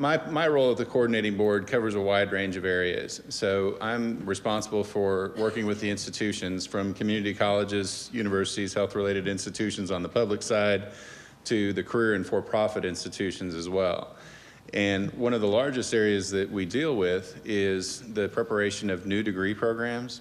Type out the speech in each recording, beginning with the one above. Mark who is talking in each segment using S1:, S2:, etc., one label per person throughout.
S1: my role at the coordinating board covers a wide range of areas. So I'm responsible for working with the institutions from community colleges, universities, health-related institutions on the public side to the career and for-profit institutions as well. And one of the largest areas that we deal with is the preparation of new degree programs.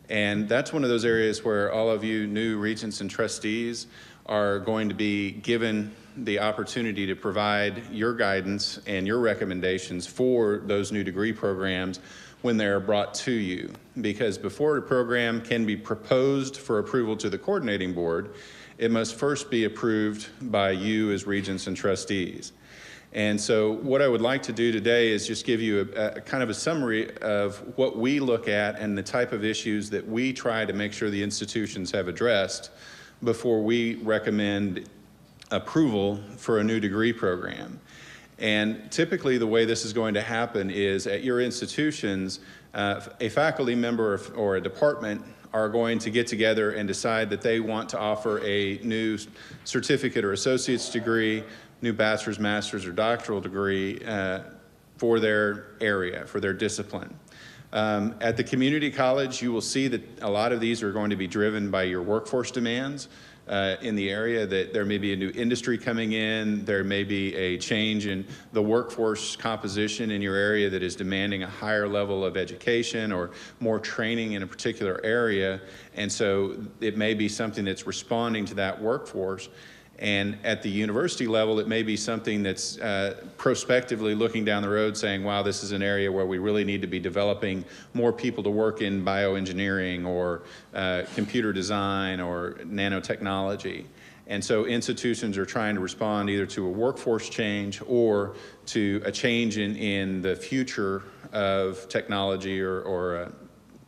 S1: And that's one of those areas where all of you new regents and trustees are going to be given the opportunity to provide your guidance and your recommendations for those new degree programs when they're brought to you. Because before a program can be proposed for approval to the coordinating board, it must first be approved by you as regents and trustees. And so what I would like to do today is just give you a kind of a summary of what we look at and the type of issues that we try to make sure the institutions have addressed before we recommend approval for a new degree program. And typically the way this is going to happen is at your institutions, a faculty member or a department are going to get together and decide that they want to offer a new certificate or associate's degree, new bachelor's, master's, or doctoral degree for their area, for their discipline. At the community college, you will see that a lot of these are going to be driven by your workforce demands in the area, that there may be a new industry coming in, there may be a change in the workforce composition in your area that is demanding a higher level of education or more training in a particular area, and so it may be something that's responding to that workforce. And at the university level, it may be something that's prospectively looking down the road saying, wow, this is an area where we really need to be developing more people to work in bioengineering or computer design or nanotechnology. And so institutions are trying to respond either to a workforce change or to a change in the future of technology or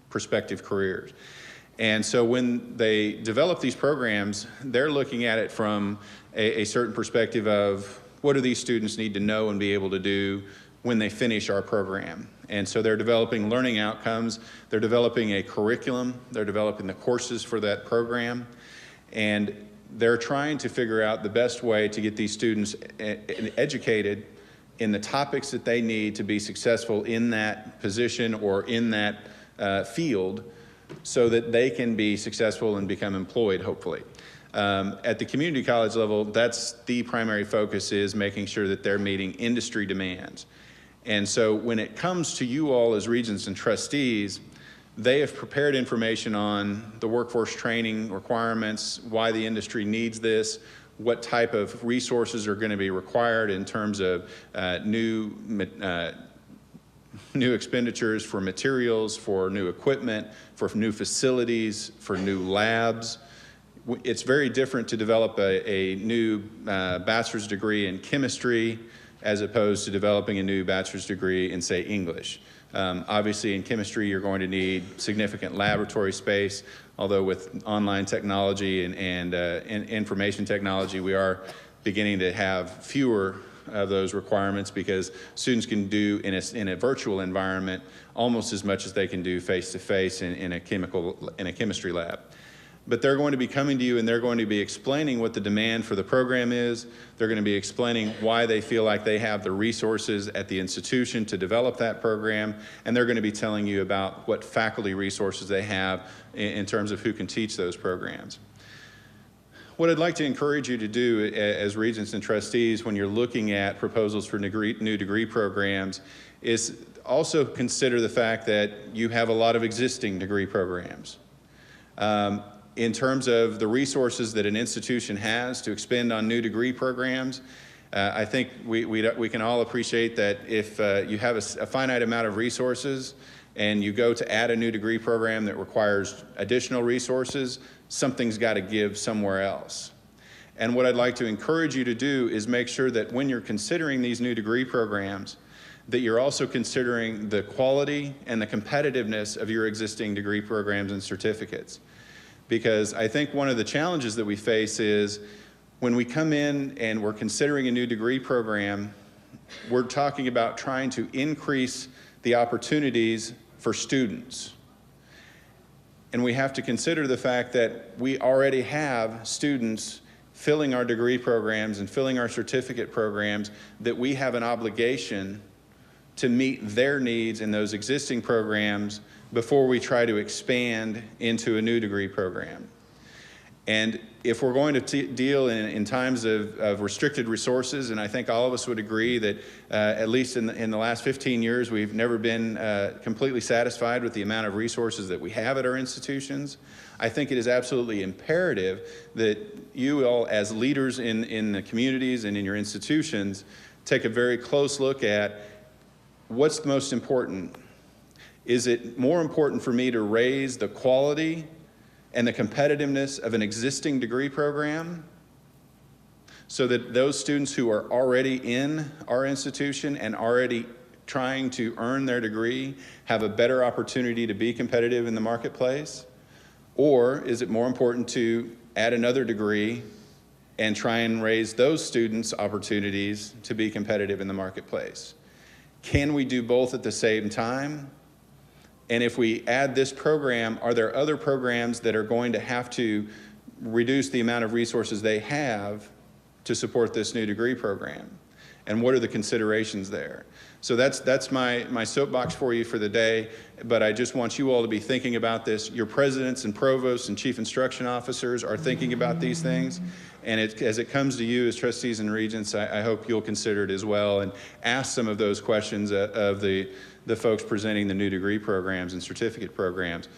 S1: prospective careers. And so when they develop these programs, they're looking at it from a certain perspective of what do these students need to know and be able to do when they finish our program. And so they're developing learning outcomes, they're developing a curriculum, they're developing the courses for that program, and they're trying to figure out the best way to get these students educated in the topics that they need to be successful in that position or in that field, so that they can be successful and become employed, hopefully. At the community college level, that's the primary focus, is making sure that they're meeting industry demands. And so when it comes to you all as regents and trustees, they have prepared information on the workforce training requirements, why the industry needs this, what type of resources are going to be required in terms of new expenditures for materials, for new equipment, for new facilities, for new labs. It's very different to develop a new bachelor's degree in chemistry as opposed to developing a new bachelor's degree in, say, English. Obviously, in chemistry, you're going to need significant laboratory space, although with online technology and information technology, we are beginning to have fewer of those requirements because students can do in a virtual environment almost as much as they can do face-to-face in a chemistry lab. But they're going to be coming to you and they're going to be explaining what the demand for the program is. They're going to be explaining why they feel like they have the resources at the institution to develop that program, and they're going to be telling you about what faculty resources they have in terms of who can teach those programs. What I'd like to encourage you to do as regents and trustees when you're looking at proposals for new degree programs is also consider the fact that you have a lot of existing degree programs. In terms of the resources that an institution has to expend on new degree programs, I think we can all appreciate that if you have a finite amount of resources and you go to add a new degree program that requires additional resources, something's got to give somewhere else. And what I'd like to encourage you to do is make sure that when you're considering these new degree programs, that you're also considering the quality and the competitiveness of your existing degree programs and certificates. Because I think one of the challenges that we face is when we come in and we're considering a new degree program, we're talking about trying to increase the opportunities for students. And we have to consider the fact that we already have students filling our degree programs and filling our certificate programs, that we have an obligation to meet their needs in those existing programs before we try to expand into a new degree program. And if we're going to deal in times of restricted resources, and I think all of us would agree that at least in the last 15 years, we've never been completely satisfied with the amount of resources that we have at our institutions, I think it is absolutely imperative that you all, as leaders in the communities and in your institutions, take a very close look at what's the most important. Is it more important for me to raise the quality and the competitiveness of an existing degree program so that those students who are already in our institution and already trying to earn their degree have a better opportunity to be competitive in the marketplace? Or is it more important to add another degree and try and raise those students' opportunities to be competitive in the marketplace? Can we do both at the same time? And if we add this program, are there other programs that are going to have to reduce the amount of resources they have to support this new degree program? And what are the considerations there? So that's my soapbox for you for the day, but I just want you all to be thinking about this. Your presidents and provosts and chief instruction officers are thinking about these things, and as it comes to you as trustees and regents, I hope you'll consider it as well and ask some of those questions of the folks presenting the new degree programs and certificate programs.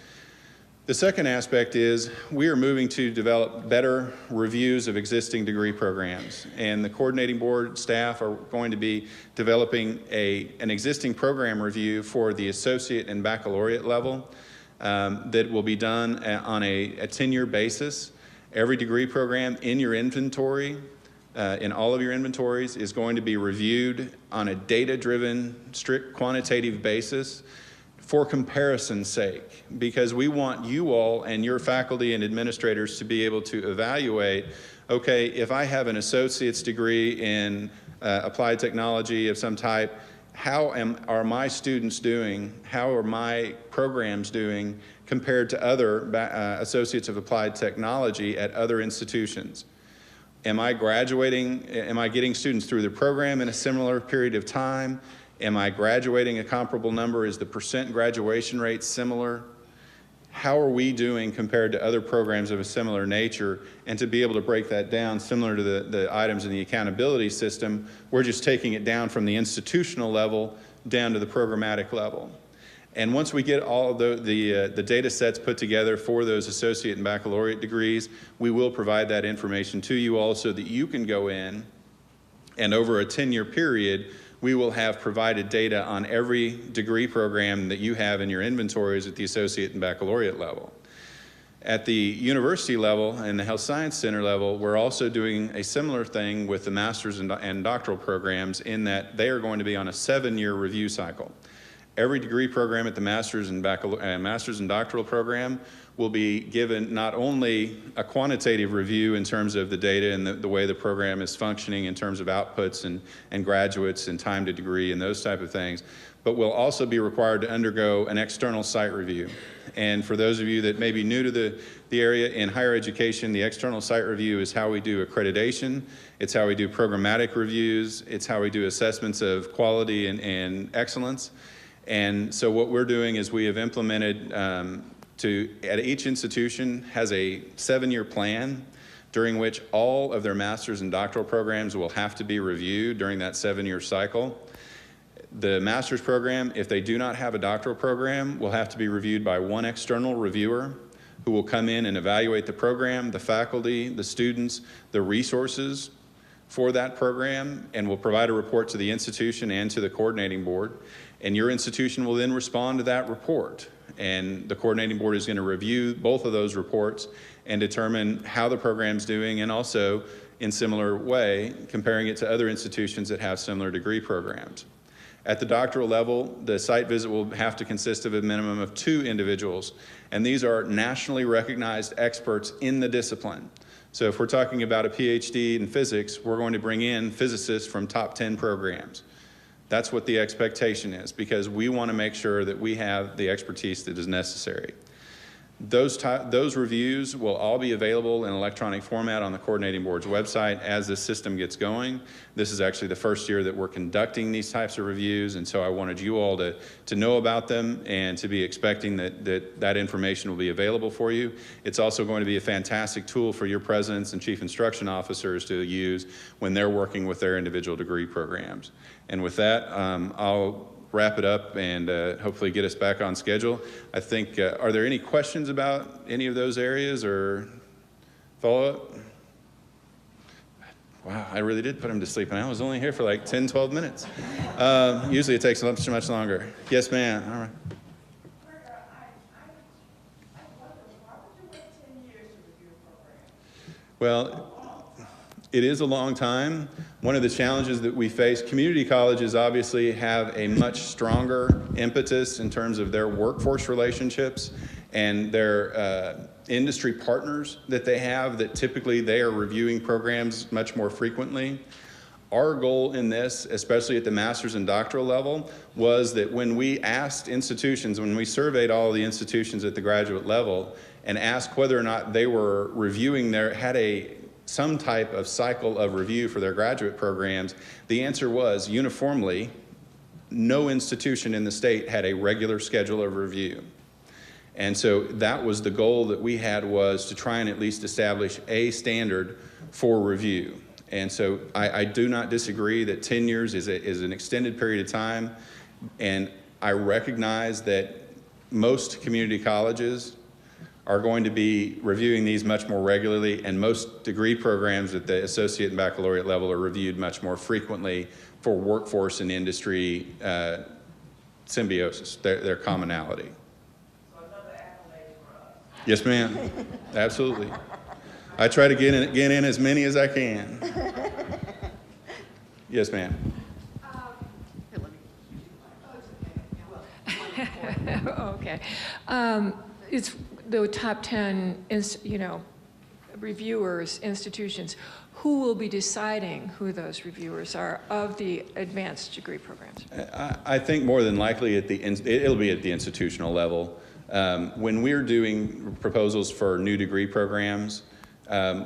S1: The second aspect is we are moving to develop better reviews of existing degree programs, and the coordinating board staff are going to be developing an existing program review for the associate and baccalaureate level that will be done on a 10-year basis. Every degree program in your inventory, in all of your inventories, is going to be reviewed on a data-driven, strict quantitative basis for comparison's sake, because we want you all and your faculty and administrators to be able to evaluate, okay, if I have an associate's degree in applied technology of some type, how are my students doing? How are my programs doing compared to other associates of applied technology at other institutions? Am I graduating? Am I getting students through the program in a similar period of time? Am I graduating a comparable number? Is the percent graduation rate similar? How are we doing compared to other programs of a similar nature? And to be able to break that down similar to the items in the accountability system, we're just taking it down from the institutional level down to the programmatic level. And once we get all of the data sets put together for those associate and baccalaureate degrees, we will provide that information to you all so that you can go in and over a 10-year period, we will have provided data on every degree program that you have in your inventories at the associate and baccalaureate level. At the university level and the health science center level, we're also doing a similar thing with the master's and doctoral programs in that they are going to be on a 7-year review cycle. Every degree program at the master's and doctoral program will be given not only a quantitative review in terms of the data and the way the program is functioning in terms of outputs and graduates and time to degree and those type of things, but will also be required to undergo an external site review. And for those of you that may be new to the area in higher education, the external site review is how we do accreditation, it's how we do programmatic reviews, it's how we do assessments of quality and excellence. And so what we're doing is we have implemented at each institution has a 7-year plan during which all of their master's and doctoral programs will have to be reviewed during that 7-year cycle. The master's program, if they do not have a doctoral program, will have to be reviewed by one external reviewer who will come in and evaluate the program, the faculty, the students, the resources for that program, and will provide a report to the institution and to the coordinating board. And your institution will then respond to that report. And the coordinating board is going to review both of those reports and determine how the program's doing, and also in similar way, comparing it to other institutions that have similar degree programs. At the doctoral level, the site visit will have to consist of a minimum of 2 individuals, and these are nationally recognized experts in the discipline. So if we're talking about a PhD in physics, we're going to bring in physicists from top 10 programs. That's what the expectation is, because we want to make sure that we have the expertise that is necessary. Those reviews will all be available in electronic format on the coordinating board's website as this system gets going. This is actually the first year that we're conducting these types of reviews, and so I wanted you all to know about them and to be expecting that information will be available for you. It's also going to be a fantastic tool for your presidents and chief instruction officers to use when they're working with their individual degree programs. And with that, I'll wrap it up and hopefully get us back on schedule. I think, are there any questions about any of those areas or follow-up? Wow, I really did put him to sleep, and I was only here for like 10, 12 minutes. Usually it takes much longer. Yes, ma'am. All right. Well, it is a long time. One of the challenges that we face, community colleges obviously have a much stronger impetus in terms of their workforce relationships and their industry partners that they have, that typically they are reviewing programs much more frequently. Our goal in this, especially at the master's and doctoral level, was that when we asked institutions, when we surveyed all the institutions at the graduate level and asked whether or not they were reviewing some type of cycle of review for their graduate programs, the answer was uniformly, no institution in the state had a regular schedule of review. And so that was the goal that we had, was to try and at least establish a standard for review. And so I do not disagree that 10 years is an extended period of time, and I recognize that most community colleges are going to be reviewing these much more regularly, and most degree programs at the associate and baccalaureate level are reviewed much more frequently for workforce and industry symbiosis, their commonality.
S2: So another accolade for us.
S1: Yes, ma'am. Absolutely. I try to get in as many as I can. Yes, ma'am.
S3: Okay. It's the top 10, reviewers, institutions. Who will be deciding who those reviewers are of the advanced degree programs?
S1: I think more than likely it'll be at the institutional level. When we're doing proposals for new degree programs,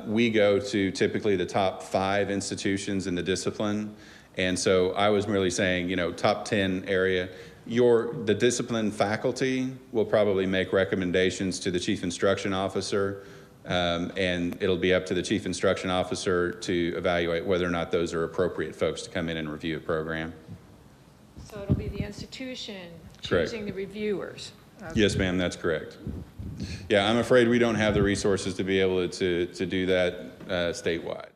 S1: we go to typically the top 5 institutions in the discipline. And so I was merely saying, top 10 area. The discipline faculty will probably make recommendations to the chief instruction officer, and it'll be up to the chief instruction officer to evaluate whether or not those are appropriate folks to come in and review a program.
S3: So it'll be the institution choosing the reviewers. Okay.
S1: Yes, ma'am, that's correct. Yeah, I'm afraid we don't have the resources to be able to do that statewide.